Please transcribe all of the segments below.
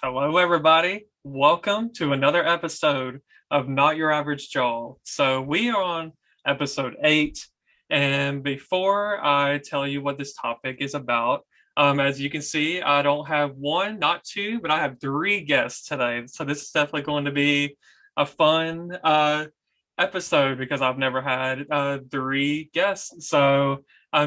Hello, everybody. Welcome to another episode of Not Your Average Joel. So, we are on episode 8. And before I tell you what this topic is about, as you can see, I don't have one, not two, but I have three guests today. So, this is definitely going to be a fun episode because I've never had three guests. So,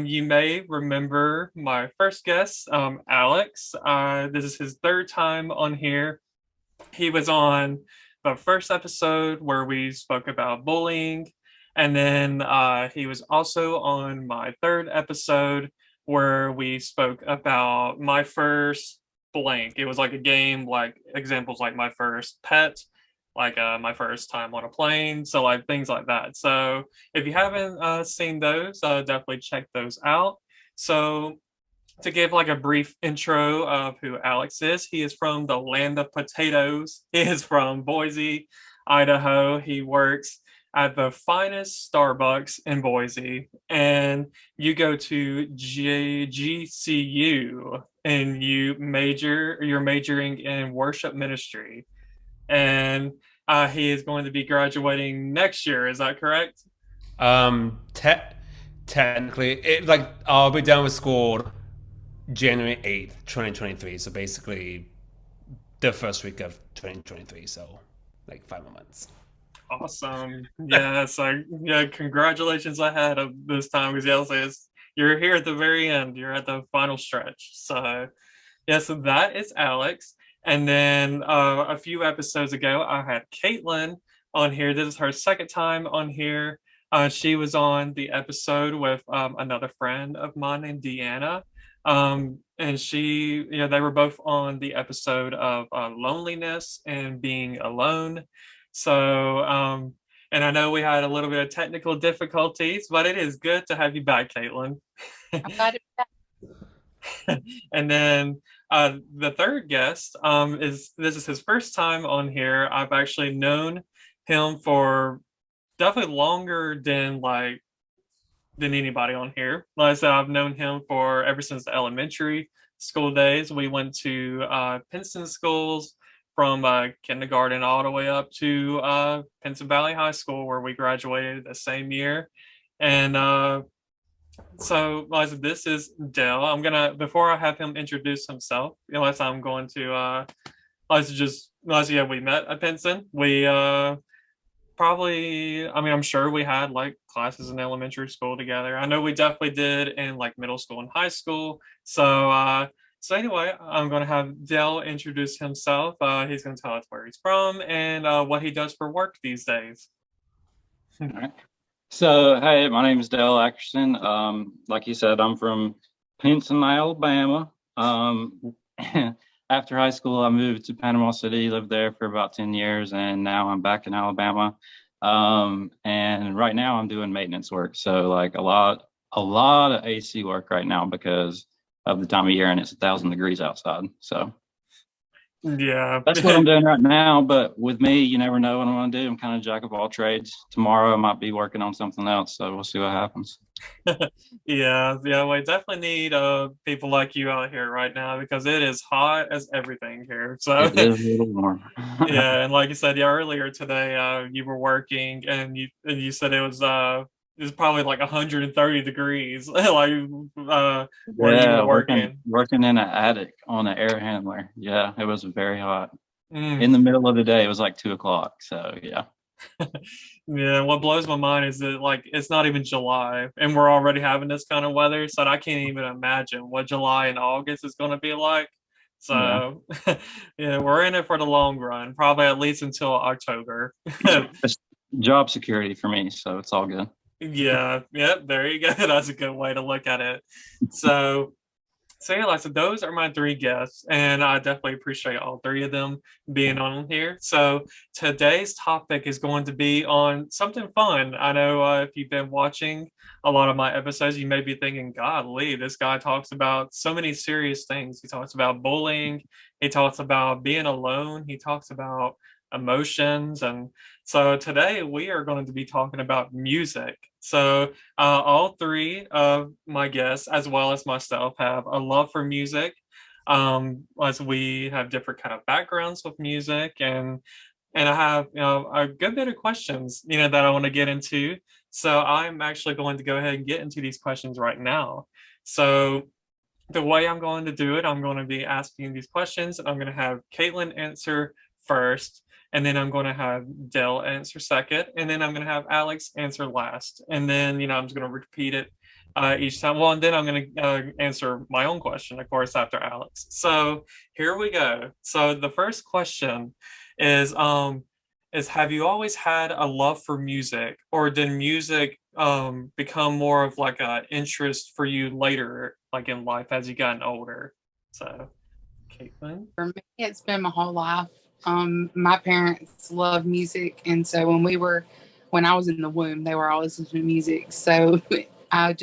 you may remember my first guest, Alex. This is his third time on here. He was on the first episode where we spoke about bullying, and then he was also on my third episode where we spoke about my first blank. It was like a game, like examples like my first pet, like my first time on a plane, so like things like that. So if you haven't seen those, definitely check those out. So to give like a brief intro of who Alex is, he is from the land of potatoes. He is from Boise, Idaho. He works at the finest Starbucks in Boise, and you go to GCU and you're majoring in worship ministry, and he is going to be graduating next year. Is that correct? Um, te- Technically, I'll be done with school January 8th, 2023. So basically, the first week of 2023. So like 5 more months. Awesome. Yeah, so yeah, congratulations ahead of this time because yeah, you're here at the very end. You're at the final stretch. So yeah, so that is Alex. And then a few episodes ago, I had Caitlyn on here. This is her second time on here. She was on the episode with another friend of mine named Deanna. And they were both on the episode of loneliness and being alone. So, and I know we had a little bit of technical difficulties, but it is good to have you back, Caitlin. I'm glad to be back. And then the third guest is this is his first time on here. I've actually known him for definitely longer than anybody on here. Like I said, I've known him for ever since the elementary school days. We went to Princeton schools from kindergarten all the way up to Princeton Valley High School, where we graduated the same year. And so, Liza, this is Dale. I'm gonna before I have him introduce himself, unless I'm going to Liza, yeah, we met at Princeton. We probably, I mean, I'm sure we had like classes in elementary school together. I know we definitely did in like middle school and high school. So anyway, I'm going to have Dale introduce himself. He's going to tell us where he's from and what he does for work these days. All right. So, hey, my name is Dale Atkerson. Like you said, I'm from Pinson, Alabama. After high school, I moved to Panama City, lived there for about 10 years, and now I'm back in Alabama. And right now I'm doing maintenance work. So like a lot of AC work right now because of the time of year and it's 1,000 degrees outside. So Yeah. that's what I'm doing right now. But with me, you never know what I'm going to do. I'm kind of jack of all trades. Tomorrow I might be working on something else. So we'll see what happens. Yeah, we definitely need people like you out here right now because it is hot as everything here. So It is a little warm. yeah, and like you said, yeah, earlier today, you were working and you said it was probably like 130 degrees, like where you Yeah, were working. working in an attic on an air handler. Yeah, it was very hot. Mm. In the middle of the day, it was like 2 o'clock. So yeah. Yeah, what blows my mind is that like it's not even July and we're already having this kind of weather, so I can't even imagine what July and August is going to be like. Yeah. So, yeah, we're in it for the long run, probably at least until October. It's job security for me, so it's all good. Yeah, yeah, there you go. That's a good way to look at it. So, so yeah, like so those are my three guests, and I definitely appreciate all three of them being on here. So today's topic is going to be on something fun. I know if you've been watching a lot of my episodes, you may be thinking, "God, Lee, this guy talks about so many serious things. He talks about bullying, he talks about being alone, he talks about emotions, and so today we are going to be talking about music. So all three of my guests, as well as myself, have a love for music. as we have different kind of backgrounds with music, and I have, a good bit of questions, that I want to get into. So I'm actually going to go ahead and get into these questions right now. So the way I'm going to do it, I'm going to be asking these questions, and I'm going to have Caitlyn answer first, and then I'm going to have Dell answer second, and then I'm going to have Alex answer last, and then I'm just going to repeat it each time. Well, and then I'm going to answer my own question, of course, after Alex. So here we go. So the first question is um is have you always had a love for music, or did music become more of like a interest for you later, like in life as you gotten older? So, Caitlin. For me, it's been my whole life. My parents love music, and so when I was in the womb, they were always listening to music. So I've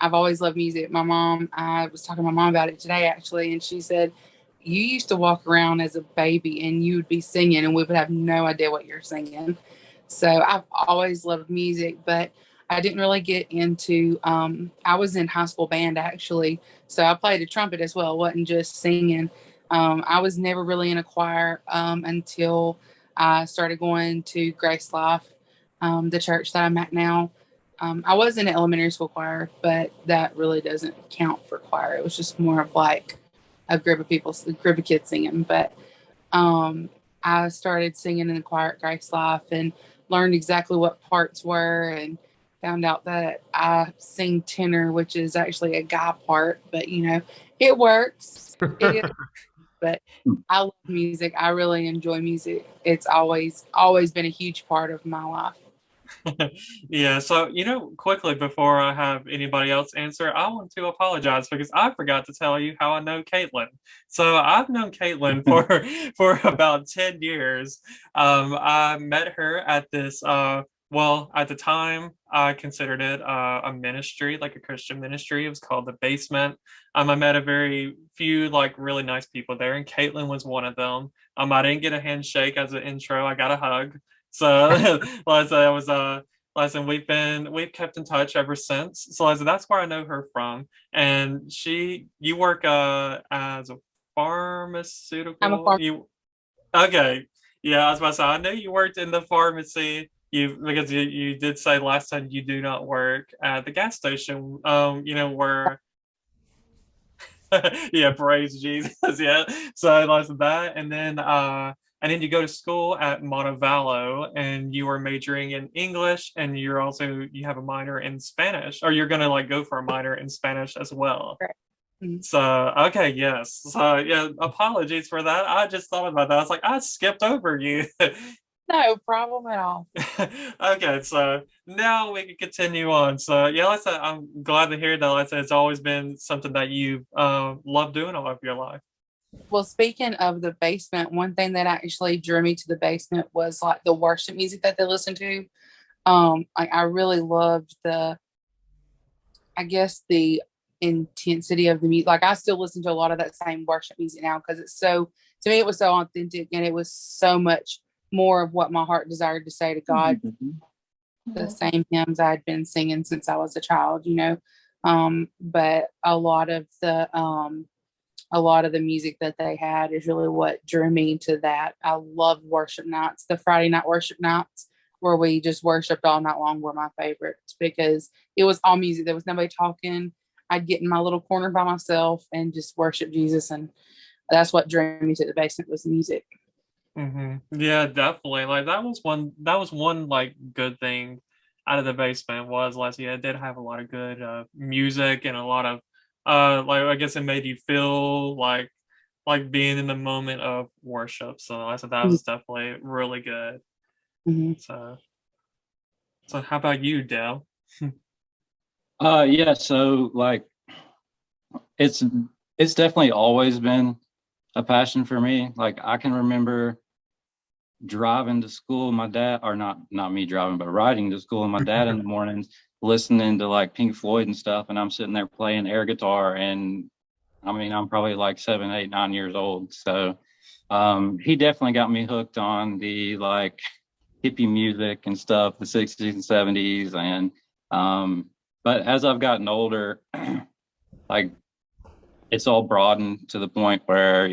always loved music. I was talking to my mom about it today actually, and she said, "You used to walk around as a baby, and you would be singing, and we would have no idea what you're singing." So I've always loved music, but I didn't really get into. I was in high school band actually, so I played the trumpet as well. It wasn't just singing. I was never really in a choir until I started going to Grace Life, the church that I'm at now. I was in an elementary school choir, but that really doesn't count for choir. It was just more of like a group of people, a group of kids singing. But I started singing in the choir at Grace Life and learned exactly what parts were, and found out that I sing tenor, which is actually a guy part, but it works. It is, but I love music. I really enjoy music. It's always been a huge part of my life. Yeah, so quickly before I have anybody else answer, I want to apologize because I forgot to tell you how I know Caitlyn. So I've known Caitlyn for for about 10 years. I met her at this well, at the time I considered it a ministry, like a Christian ministry. It was called The Basement. I met a very few like really nice people there, and Caitlyn was one of them. I didn't get a handshake as an intro. I got a hug. So like I said, listen, we've kept in touch ever since. So listen, that's where I know her from. And you work as a I'm a pharmaceutical. You okay? Yeah, I was about to say I know you worked in the pharmacy. Because you did say last time you do not work at the gas station. Where yeah, praise Jesus. Yeah. So like that. And then you go to school at Montevallo, and you are majoring in English, and you have a minor in Spanish, or you're gonna like go for a minor in Spanish as well. Correct. Mhm. So okay, yes. So yeah, apologies for that. I just thought about that. I was like, I skipped over you. No problem at all. Okay, so now we can continue on. So yeah, like I said, I'm glad to hear that. Like I said, it's always been something that you've loved doing all of your life. Well, speaking of the basement, one thing that actually drew me to the basement was like the worship music that they listen to. I really loved I guess the intensity of the music. Like I still listen to a lot of that same worship music now because to me, it was so authentic, and it was so much more of what my heart desired to say to God. The same hymns I'd been singing since I was a child, but a lot of the music that they had is really what drew me to that. I love worship nights. The Friday night worship nights where we just worshiped all night long were my favorites because it was all music. There was nobody talking. I'd get in my little corner by myself and just worship Jesus. And that's what drew me to the basement was music. Yeah, definitely. Like that was one like good thing out of the basement was like yeah, it did have a lot of good music and a lot of like I guess it made you feel like being in the moment of worship. So I said that was definitely really good. Mm-hmm. So how about you, Dale? Yeah, so like it's definitely always been a passion for me. Like I can remember driving to school with my dad, or not me driving, but riding to school with my dad in the mornings, listening to like Pink Floyd and stuff, and I'm sitting there playing air guitar, and I mean I'm probably like 7, 8, 9 years old. So he definitely got me hooked on the like hippie music and stuff, the 60s and 70s, and but as I've gotten older, like it's all broadened to the point where,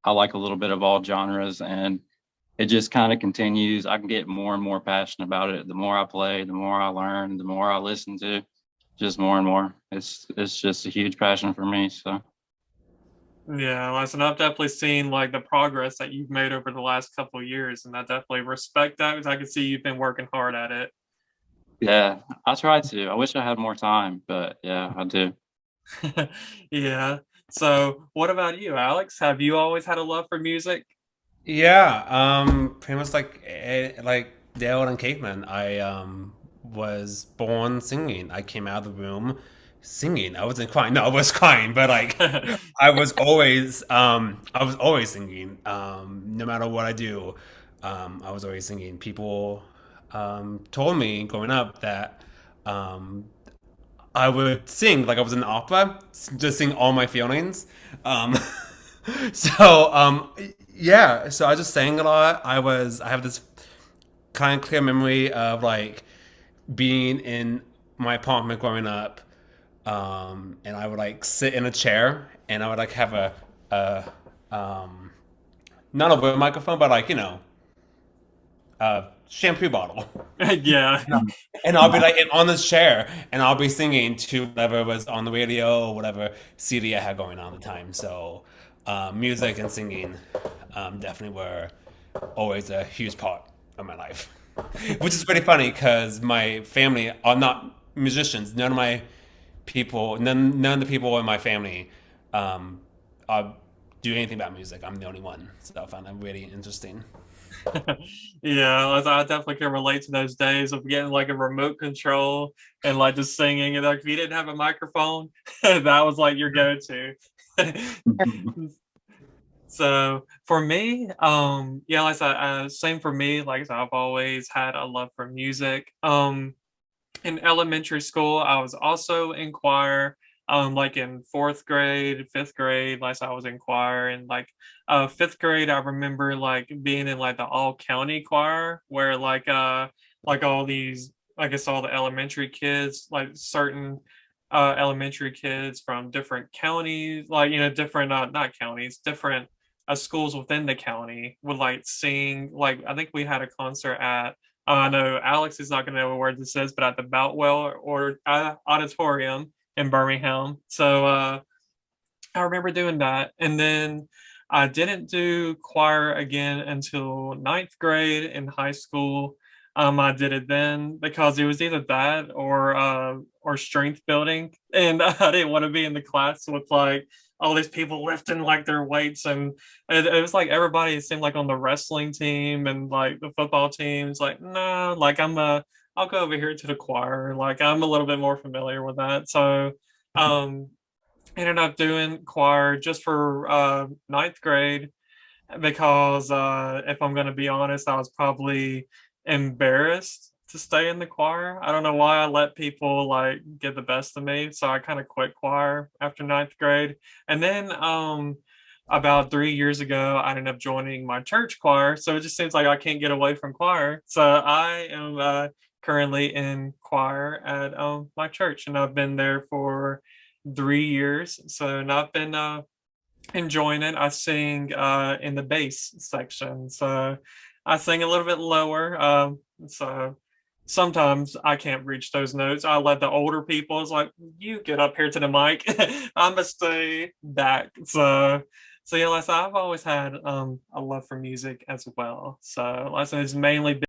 I like a little bit of all genres, and it just kind of continues. I can get more and more passionate about it. The more I play, the more I learn, the more I listen to, just more and more. It's just a huge passion for me. So Yeah, listen, I've definitely seen like the progress that you've made over the last couple of years, and I definitely respect that because I can see you've been working hard at it. yeah, I try to. I wish I had more time, but yeah, I do. Yeah. So, what about you, Alex? Have you always had a love for music? Yeah, pretty much like Dale and Caitlyn. I was born singing. I came out of the room singing. I wasn't crying. No, I was crying, but like I was always singing. No matter what I do, I was always singing. People told me growing up that um I would sing like I was in opera, just sing all my feelings. Um, so yeah, so I just sang a lot. I have this kind of clear memory of like being in my apartment growing up, and I would like sit in a chair and I would like have a not a real microphone, but like a shampoo bottle. Yeah. And I'll be like on this chair, and I'll be singing to whatever was on the radio or whatever CD I had going on at the time. So, music and singing definitely were always a huge part of my life, which is pretty funny because my family are not musicians. None of the people in my family um, are do anything about music. I'm the only one, so I found that really interesting. Yeah, I definitely can relate to those days of getting like a remote control and like just singing. And like if you didn't have a microphone, that was like your go-to. So for me, yeah, like I said, same for me. Like I said, I've always had a love for music. In elementary school, I was also in choir. Like in fourth grade, fifth grade, like I was in choir, and like fifth grade, I remember like being in like the all county choir, where like all these, I guess all the elementary kids, like certain elementary kids from different counties, like different not counties, different schools within the county would like sing. Like I think we had a concert at I know Alex is not going to know where this is, but at the Boutwell or Auditorium in Birmingham. So I remember doing that. And then I didn't do choir again until ninth grade in high school. I did it then because it was either that or strength building, and I didn't want to be in the class with like all these people lifting like their weights, and it was like everybody seemed like on the wrestling team and like the football teams. Like no, like I'll go over here to the choir. Like I'm a little bit more familiar with that, so um ended up doing choir just for ninth grade because if I'm going to be honest, I was probably embarrassed to stay in the choir. I don't know why I let people like get the best of me, so I kind of quit choir after ninth grade. And then about 3 years ago, I ended up joining my church choir. So it just seems like I can't get away from choir. So I am currently in choir at my church, and I've been there for 3 years. So and I've been enjoying it. I sing in the bass section, so I sing a little bit lower. So sometimes I can't reach those notes. I let the older people, it's like, you get up here to the mic. I'm gonna stay back. So yeah, like I said, I've always had a love for music as well. So like I said, it's mainly